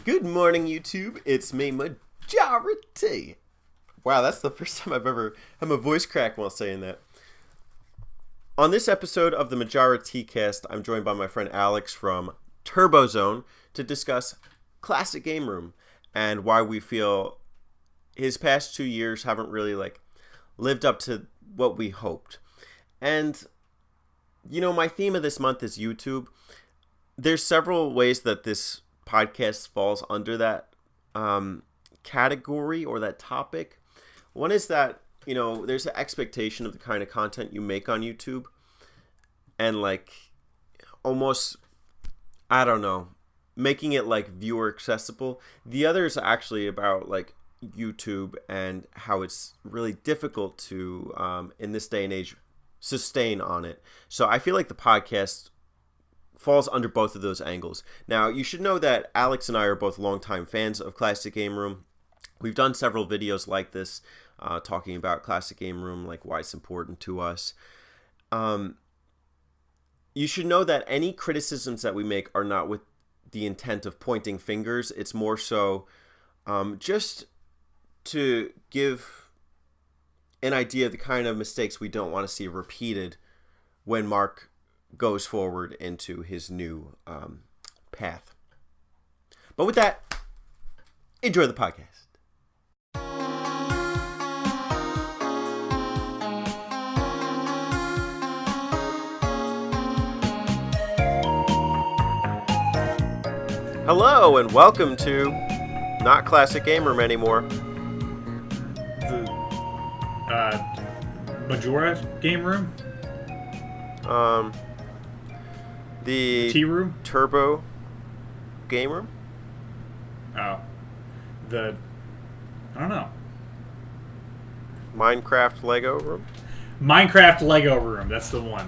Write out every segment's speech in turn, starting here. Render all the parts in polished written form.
Good morning, YouTube. It's me, Majority. Wow, that's the first time I've ever had my voice crack while saying that. On this episode of the Majority Cast, I'm joined by my friend Alex from TurboZone to discuss Classic Game Room and why we feel his past 2 years haven't really lived up to what we hoped. And my theme of this month is YouTube. There's several ways that this podcast falls under that category or that topic. One is that there's an expectation of the kind of content you make on YouTube, and almost, I don't know, making it viewer accessible. The other is actually about YouTube and how it's really difficult to in this day and age sustain on it. So I feel like the podcast falls under both of those angles. Now, you should know that Alex and I are both longtime fans of Classic Game Room. We've done several videos like this, talking about Classic Game Room, why it's important to us. You should know that any criticisms that we make are not with the intent of pointing fingers. It's more so just to give an idea of the kind of mistakes we don't want to see repeated when Mark goes forward into his new path. But with that, enjoy the podcast. Hello and welcome to not Classic Game Room anymore. The Majora game room? The Tea room? Turbo Game Room? Oh. I don't know. Minecraft Lego Room? Minecraft Lego room, that's the one.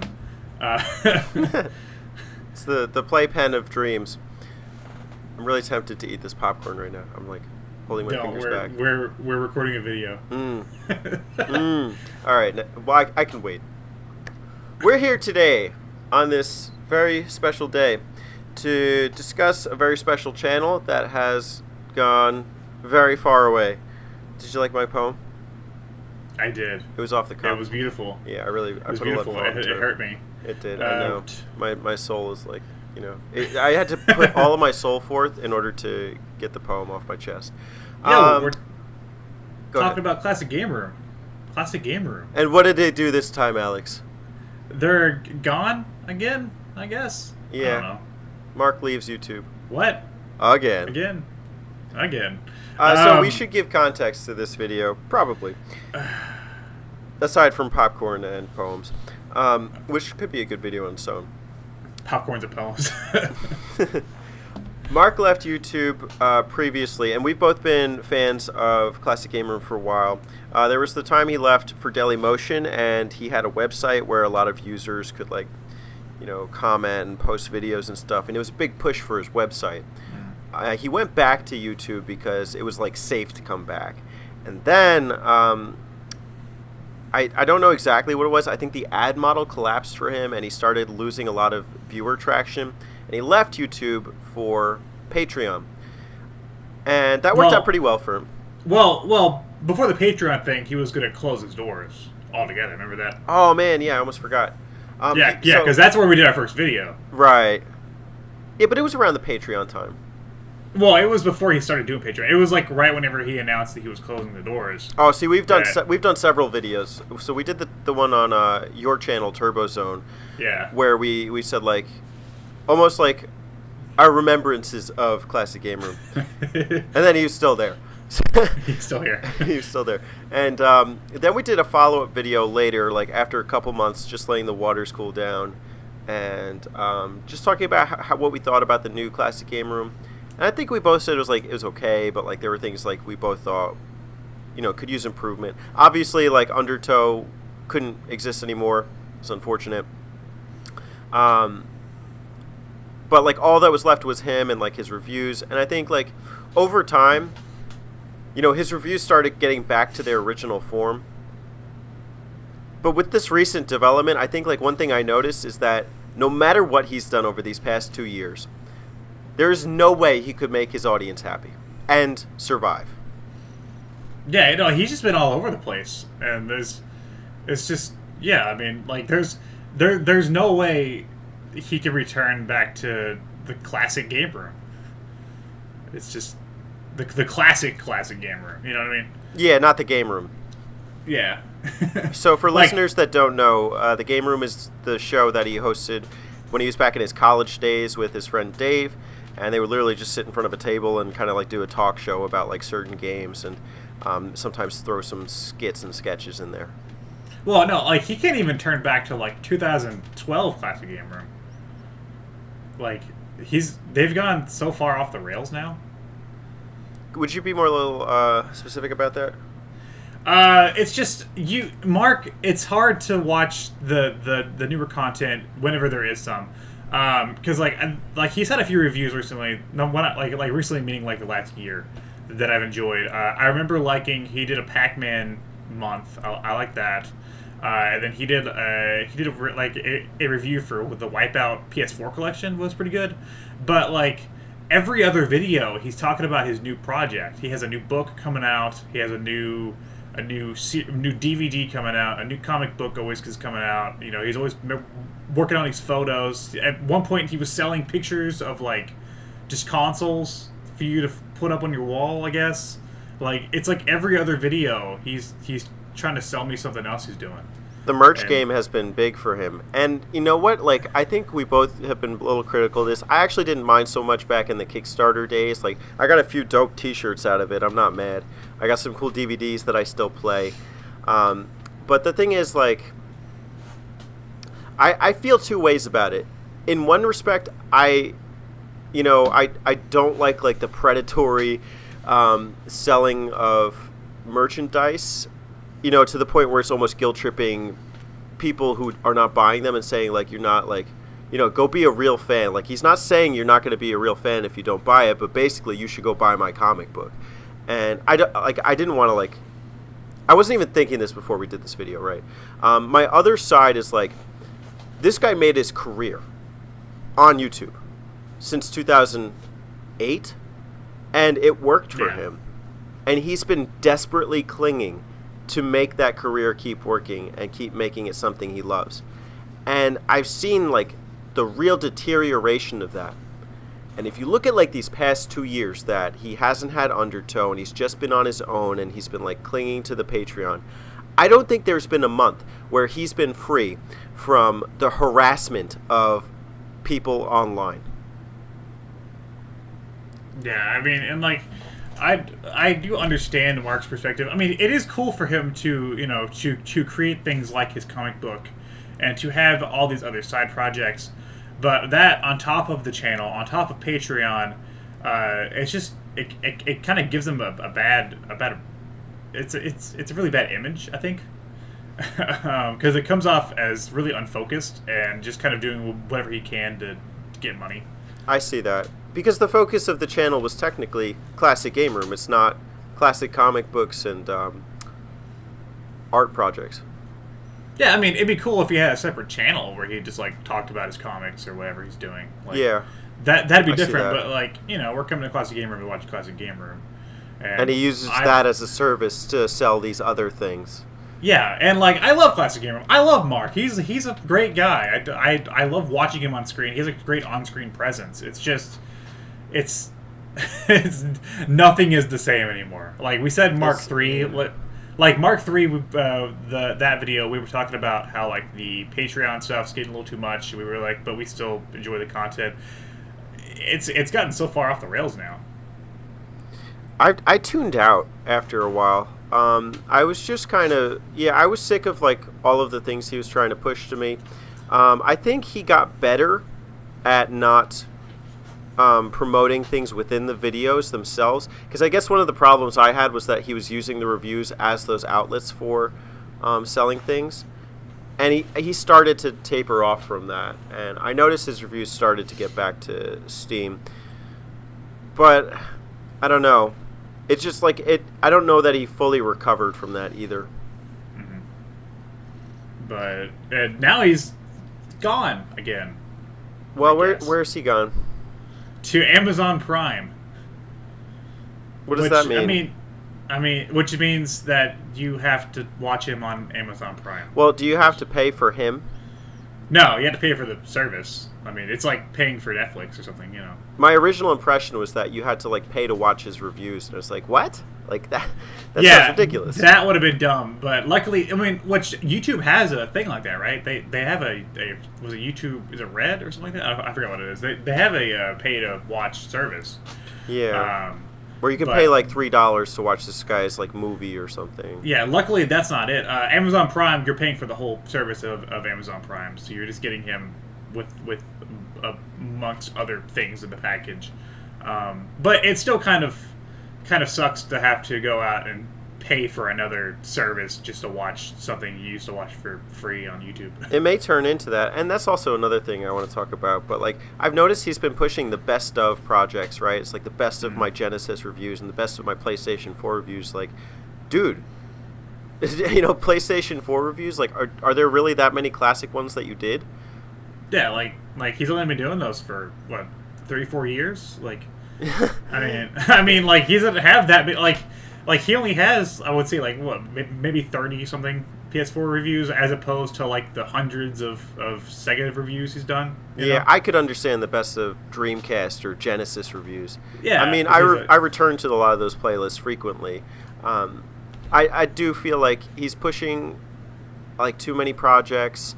It's the playpen of dreams. I'm really tempted to eat this popcorn right now. I'm holding my fingers back. We're recording a video. All right. Well, I can wait. We're here today on this very special day to discuss a very special channel that has gone very far away. Did you like my poem? I did. It was off the cuff. It was beautiful. Yeah, I put beautiful. a lot of thought into It hurt me. It did. I know. My soul is I had to put all of my soul forth in order to get the poem off my chest. Yeah, we're talking talking about Classic Game Room. Classic Game Room. And what did they do this time, Alex? They're gone again, I guess. Yeah. I don't know. Mark leaves YouTube. What? Again. So we should give context to this video, probably. Aside from popcorn and poems, which could be a good video on its own. Popcorns and poems. Mark left YouTube previously, and we've both been fans of Classic Game Room for a while. There was the time he left for Dailymotion, and he had a website where a lot of users could comment and post videos and stuff, and it was a big push for his website. He went back to YouTube because it was safe to come back, and then I don't know exactly what it was. I think the ad model collapsed for him, and he started losing a lot of viewer traction, and he left YouTube for Patreon, and that worked out pretty well for him. Well, before the Patreon thing, he was going to close his doors altogether. Remember that? Oh man, yeah, I almost forgot. Yeah, because that's where we did our first video. Right. Yeah, but it was around the Patreon time. Well, it was before he started doing Patreon. It was right whenever he announced that he was closing the doors. Oh, see, we've done several videos. So we did the one on your channel, TurboZone. Yeah. Where we said almost our remembrances of Classic Game Room, and then he was still there. He's still here. He was still there, and then we did a follow-up video later, after a couple months, just letting the waters cool down, and just talking about what we thought about the new Classic Game Room. And I think we both said it was okay, but there were things we both thought, could use improvement. Obviously, Undertow couldn't exist anymore. It's unfortunate. But all that was left was him and his reviews. And I think over time, his reviews started getting back to their original form. But with this recent development, I think one thing I noticed is that no matter what he's done over these past 2 years, There is no way he could make his audience happy and survive. Yeah, no, he's just been all over the place, and it's just, yeah. I mean, like, there's no way he can return back to the classic game room. It's just the classic game room. You know what I mean? Yeah, not the game room. Yeah. So for Like- listeners that don't know, the game room is the show that he hosted when he was back in his college days with his friend Dave, and they would literally just sit in front of a table and kind of like do a talk show about like certain games, and sometimes throw some skits and sketches in there. Well, no, like, he can't even turn back to like 2012 classic game room. Like, they've gone so far off the rails now. Would you be more a little specific about that? It's just Mark. It's hard to watch the newer content whenever there is some, because like he's had a few reviews recently. No, like recently, meaning like the last year, that I've enjoyed. I remember he did a Pac-Man month. I like that. And then he did a review for the Wipeout PS4 collection was pretty good, but like every other video, he's talking about his new project. He has a new book coming out. He has a new DVD coming out. A new comic book always is coming out. You know, he's always working on these photos. At one point, he was selling pictures of like just consoles for you to put up on your wall. I guess like it's like every other video, he's trying to sell me something else he's doing. The merch game has been big for him. And you know what? Like, I think we both have been a little critical of this. I actually didn't mind so much back in the Kickstarter days. Like, I got a few dope t-shirts out of it. I'm not mad. I got some cool DVDs that I still play. But the thing is, like, I feel two ways about it. In one respect, I don't like the predatory selling of merchandise, you know, to the point where it's almost guilt-tripping people who are not buying them and saying, like, you're not, like, you know, go be a real fan. Like, he's not saying you're not going to be a real fan if you don't buy it, but basically you should go buy my comic book. And I didn't want to, like, I wasn't even thinking this before we did this video, right? My other side is, like, this guy made his career on YouTube since 2008, and it worked for him. And he's been desperately clinging to make that career keep working and keep making it something he loves. And I've seen, like, the real deterioration of that. And if you look at, like, these past 2 years that he hasn't had Undertow and he's just been on his own and he's been, like, clinging to the Patreon, I don't think there's been a month where he's been free from the harassment of people online. Yeah, I mean, and, like, I do understand Mark's perspective. I mean, it is cool for him to, you know, to create things like his comic book and to have all these other side projects. But that on top of the channel, on top of Patreon, it's just it kind of gives him a bad it's a really bad image, I think, because it comes off as really unfocused and just kind of doing whatever he can to get money. I see that. Because the focus of the channel was technically Classic Game Room. It's not classic comic books and art projects. Yeah, I mean, it'd be cool if he had a separate channel where he just, like, talked about his comics or whatever he's doing. Like, yeah. That'd be I see different, that. but, like, you know, we're coming to Classic Game Room to watch Classic Game Room. And he uses that as a service to sell these other things. Yeah, and, like, I love Classic Game Room. I love Mark. He's a great guy. I love watching him on screen. He has a great on-screen presence. It's just... It's nothing is the same anymore. Like we said, Mark III, like Mark III, that video we were talking about how like the Patreon stuff's getting a little too much. We were like, but we still enjoy the content. It's gotten so far off the rails now. I tuned out after a while. I was just kind of I was sick of like all of the things he was trying to push to me. I think he got better at not promoting things within the videos themselves, because I guess one of the problems I had was that he was using the reviews as those outlets for selling things, and he started to taper off from that, and I noticed his reviews started to get back to Steam, but I don't know, it's just like I don't know that he fully recovered from that either. But now he's gone again. Well, where's he gone? to Amazon Prime. What does that mean? Which means that you have to watch him on Amazon Prime. Well, do you have to pay for him? No, you have to pay for the service. I mean, it's like paying for Netflix or something, you know. My original impression was that you had to like pay to watch his reviews, and I was like, what? Like that? That sounds ridiculous. That would have been dumb. But luckily, I mean, which YouTube has a thing like that, right? They have a was it YouTube? Is it Red or something like that? I forgot what it is. They have a pay to watch service. Yeah. Where you can pay like $3 to watch this guy's like movie or something. Yeah, luckily that's not it. Amazon Prime, you're paying for the whole service of Amazon Prime, so you're just getting him with amongst other things in the package. But it still kind of sucks to have to go out and pay for another service just to watch something you used to watch for free on YouTube. It may turn into that, and that's also another thing I want to talk about. But like, I've noticed he's been pushing the best of projects, right? It's like the best of my Genesis reviews and the best of my PlayStation 4 reviews. Like, dude, PlayStation 4 reviews. Like, are there really that many classic ones that you did? Yeah, like he's only been doing those for what 3-4 years. Like, I mean, like he doesn't have that big Like, he only has, I would say, like, what, maybe 30-something PS4 reviews as opposed to, like, the hundreds of Sega reviews he's done. You know? I could understand the best of Dreamcast or Genesis reviews. Yeah. I mean, I return to a lot of those playlists frequently. I do feel like he's pushing, like, too many projects.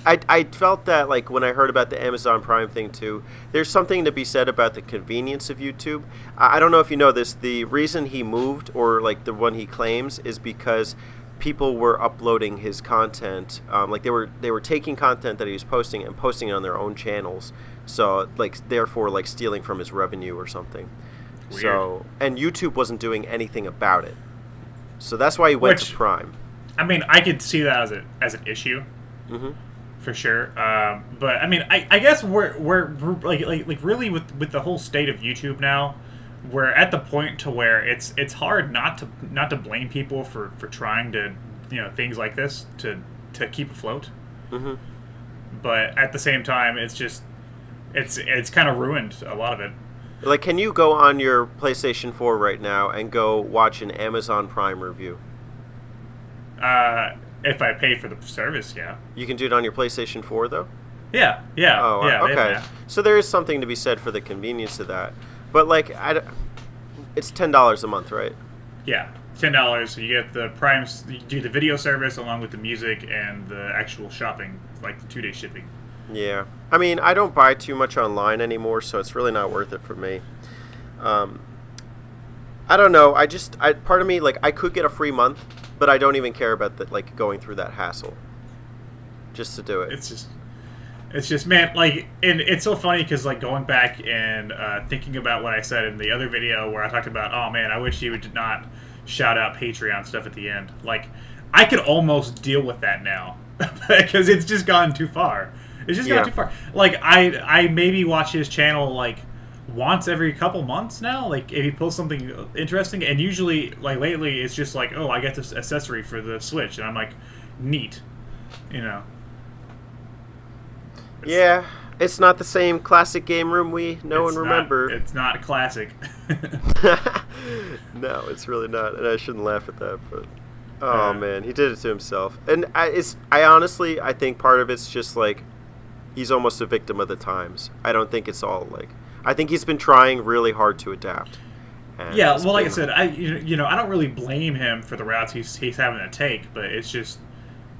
I felt that, like, when I heard about the Amazon Prime thing, too, there's something to be said about the convenience of YouTube. I don't know if you know this. The reason he moved, or, like, the one he claims, is because people were uploading his content. Like, they were taking content that he was posting and posting it on their own channels. So, like, therefore, like, stealing from his revenue or something. Weird. So, and YouTube wasn't doing anything about it. So that's why he went to Prime. I mean, I could see that as an issue. Mm-hmm. For sure, but I mean, I guess we're like really with the whole state of YouTube now, we're at the point to where it's hard not to blame people for trying to things like this to keep afloat. Mm-hmm. But at the same time, it's kind of ruined a lot of it. Like, can you go on your PlayStation 4 right now and go watch an Amazon Prime review? If I pay for the service, yeah. You can do it on your PlayStation 4, though? Yeah. Oh, yeah. Okay. So there is something to be said for the convenience of that. But, like, it's $10 a month, right? Yeah, $10. You get the Prime, you do the video service along with the music and the actual shopping, like the 2-day shipping. Yeah. I mean, I don't buy too much online anymore, so it's really not worth it for me. I don't know. Part of me, like, I could get a free month, but I don't even care about going through that hassle just to do it. It's just, man, like, and it's so funny because, like, going back and thinking about what I said in the other video where I talked about, oh man, I wish you would not shout out Patreon stuff at the end. Like, I could almost deal with that now because it's just gone too far. It's just gone too far. Like, I maybe watch his channel like once every couple months now, like if he posts something interesting, and usually, like, lately it's just like, oh, I get this accessory for the Switch, and I'm like, neat, Yeah, it's not the same classic game room we know and remember. It's not classic. No, it's really not, and I shouldn't laugh at that, but man, he did it to himself. And I honestly think part of it's just like he's almost a victim of the times. I don't think it's all like, I think he's been trying really hard to adapt. Yeah, well, like I said, I don't really blame him for the routes he's having to take, but it's just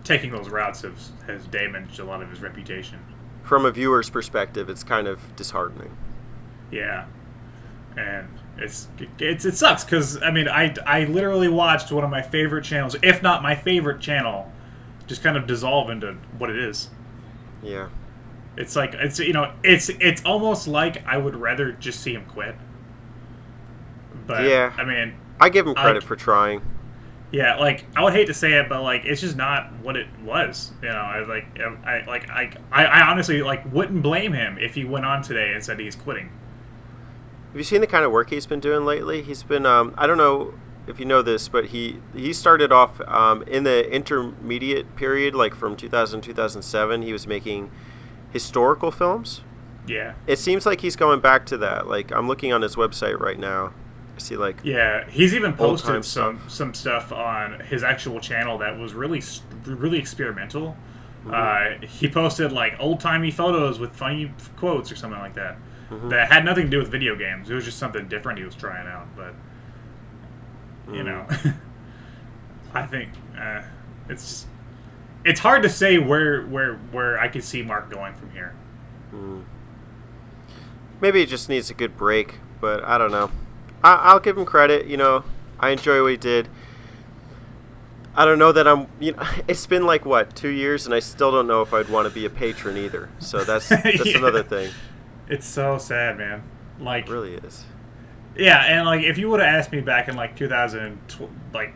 taking those routes has damaged a lot of his reputation. From a viewer's perspective, it's kind of disheartening. Yeah, and it sucks because I mean I literally watched one of my favorite channels, if not my favorite channel, just kind of dissolve into what it is. Yeah. It's like it's almost like I would rather just see him quit. But yeah, I mean, I give him credit for trying. Yeah, like I would hate to say it, but like it's just not what it was. I honestly wouldn't blame him if he went on today and said he's quitting. Have you seen the kind of work he's been doing lately? He's been I don't know if you know this, but he started off in the intermediate period, like from 2000 2007. He was making historical films, Yeah. It seems like he's going back to that. Like, I'm looking on his website right now. I see, like, Yeah, he's even old-time posted some stuff on his actual channel that was really experimental. He posted like old timey photos with funny quotes or something like that that had nothing to do with video games. It was just something different he was trying out. But you know, I think it's just it's hard to say where I could see Mark going from here. Maybe he just needs a good break, but I don't know. I'll give him credit. You know, I enjoy what he did. I don't know that I'm. You know, it's been like what 2 years, and I still don't know if I'd want to be a patron either. So that's Yeah. another thing. It's so sad, man. Like, It really is. yeah, and like if you would have asked me back in like 2000, like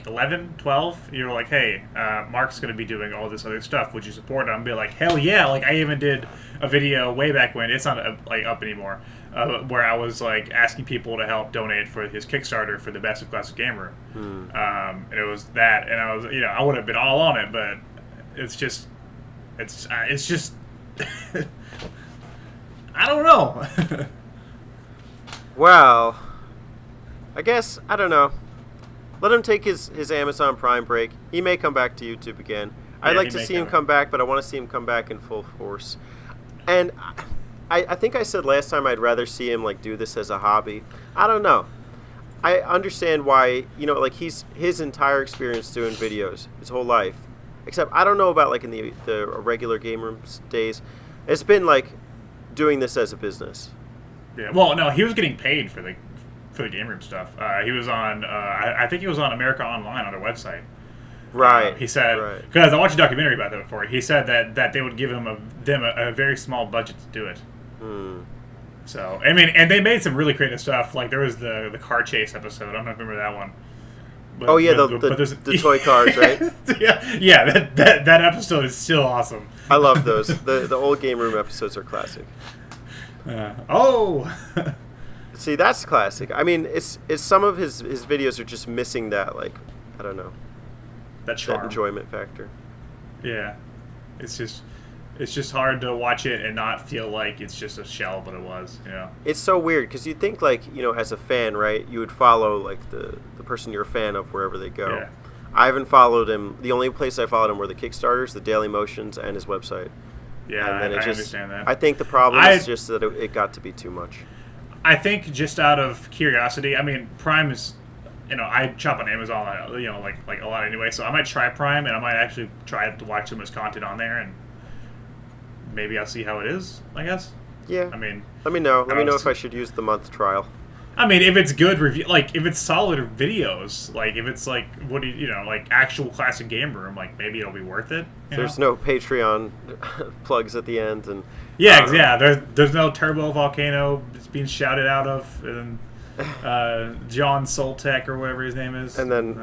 11, 12, you were like, hey, Mark's going to be doing all this other stuff. Would you support him? I'd be like, hell yeah! Like I even did a video way back when. It's not like up anymore. Where I was like asking people to help donate for his Kickstarter for the Best of Classic Game Room. And it was that, and I was, I would have been all on it, but it's just I don't know. Well, I guess I don't know. Let him take his Amazon Prime break. He may come back to YouTube again. I'd Yeah, like he to may see him come come back, but I want to see him come back in full force. And I think I said last time I'd rather see him like do this as a hobby. I don't know. I understand why, like his entire experience doing videos, his whole life. Except I don't know about like in the regular game room days. It's been like doing this as a business. Yeah. Well, no, he was getting paid for the game room stuff. He was on. I think he was on America Online on their website. Right. He said because I watched a documentary about that before. He said that they would give them a very small budget to do it. So I mean, and they made some really creative stuff. Like there was the car chase episode. I don't know if you remember that one. But, oh yeah, the toy cars, right? yeah. That episode is still awesome. I love those. The old game room episodes are classic. See, that's classic. I mean, it's some of his videos are just missing that, like, I don't know, that charm, that enjoyment factor. Yeah, it's just hard to watch it and not feel like it's just a shell of what it was. It's so weird because you think like as a fan, right? You would follow like the person you're a fan of wherever they go. Yeah. I haven't followed him. The only place I followed him were the Kickstarters, the Daily Motions, and his website. Yeah, and then I understand that. I think the problem is just that it got to be too much. I think just out of curiosity, I mean, Prime is, I shop on Amazon, like a lot anyway. So I might try Prime, and I might actually try to watch some of his content on there, and maybe I'll see how it is. I guess. Yeah. I mean, let me know. Let me know if I should use the month trial. I mean, if it's good review, like if it's solid videos, like if it's like like actual classic game room, like maybe it'll be worth it. There's no Patreon plugs at the end, and there's no Turbo Volcano being shouted out of, and John Soltec or whatever his name is, and then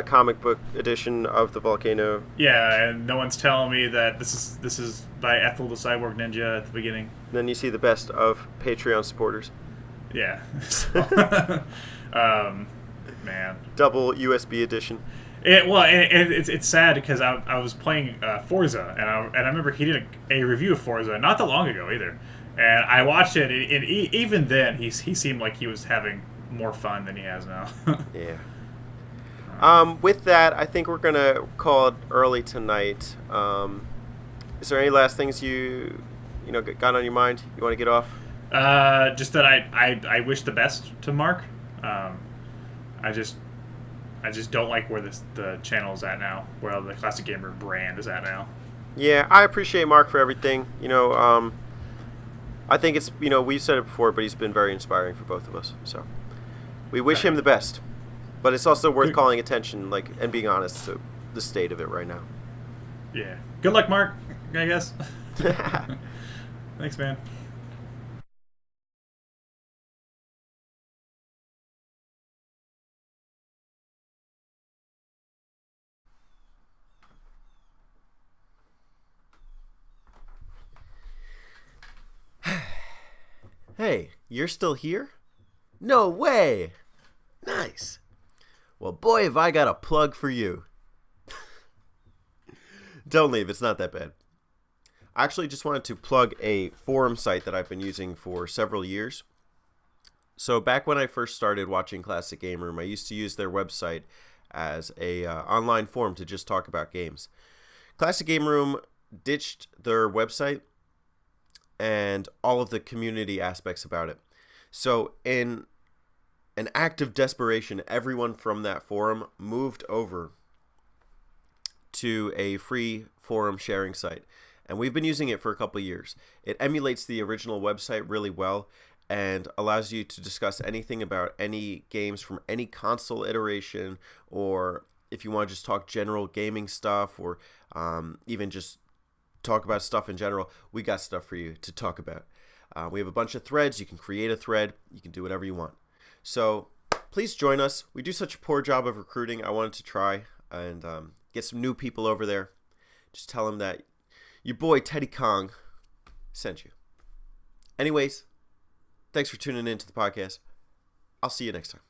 comic book edition of the Volcano. Yeah, and no one's telling me that this is by Ethel the Cyborg Ninja at the beginning. And then you see the best of Patreon supporters. Yeah. Man. Double USB edition. It's sad because I was playing Forza, and I remember he did a review of Forza not that long ago either, and I watched it, and even then he seemed like he was having more fun than he has now. Yeah. With that, I think we're gonna call it early tonight. Is there any last things you got on your mind you want to get off? Just that I wish the best to Mark. I just don't like where the channel is at now, where the Classic Gamer brand is at now. Yeah, I appreciate Mark for everything. I think it's we've said it before, but he's been very inspiring for both of us. So we wish him the best. But it's also worth calling attention, and being honest to the state of it right now. Yeah. Good luck, Mark. I guess. Thanks, man. Hey, you're still here? No way! Nice. Well, boy, have I got a plug for you. Don't leave, it's not that bad. I actually just wanted to plug a forum site that I've been using for several years. So back when I first started watching Classic Game Room, I used to use their website as a online forum to just talk about games. Classic Game Room ditched their website and all of the community aspects about it. So in an act of desperation, everyone from that forum moved over to a free forum sharing site. And we've been using it for a couple of years. It emulates the original website really well and allows you to discuss anything about any games from any console iteration, or if you want to just talk general gaming stuff, or even just talk about stuff in general, we got stuff for you to talk about. We have a bunch of threads. You can create a thread. You can do whatever you want. So please join us. We do such a poor job of recruiting. I wanted to try and get some new people over there. Just tell them that your boy Teddy Kong sent you. Anyways, thanks for tuning in to the podcast. I'll see you next time.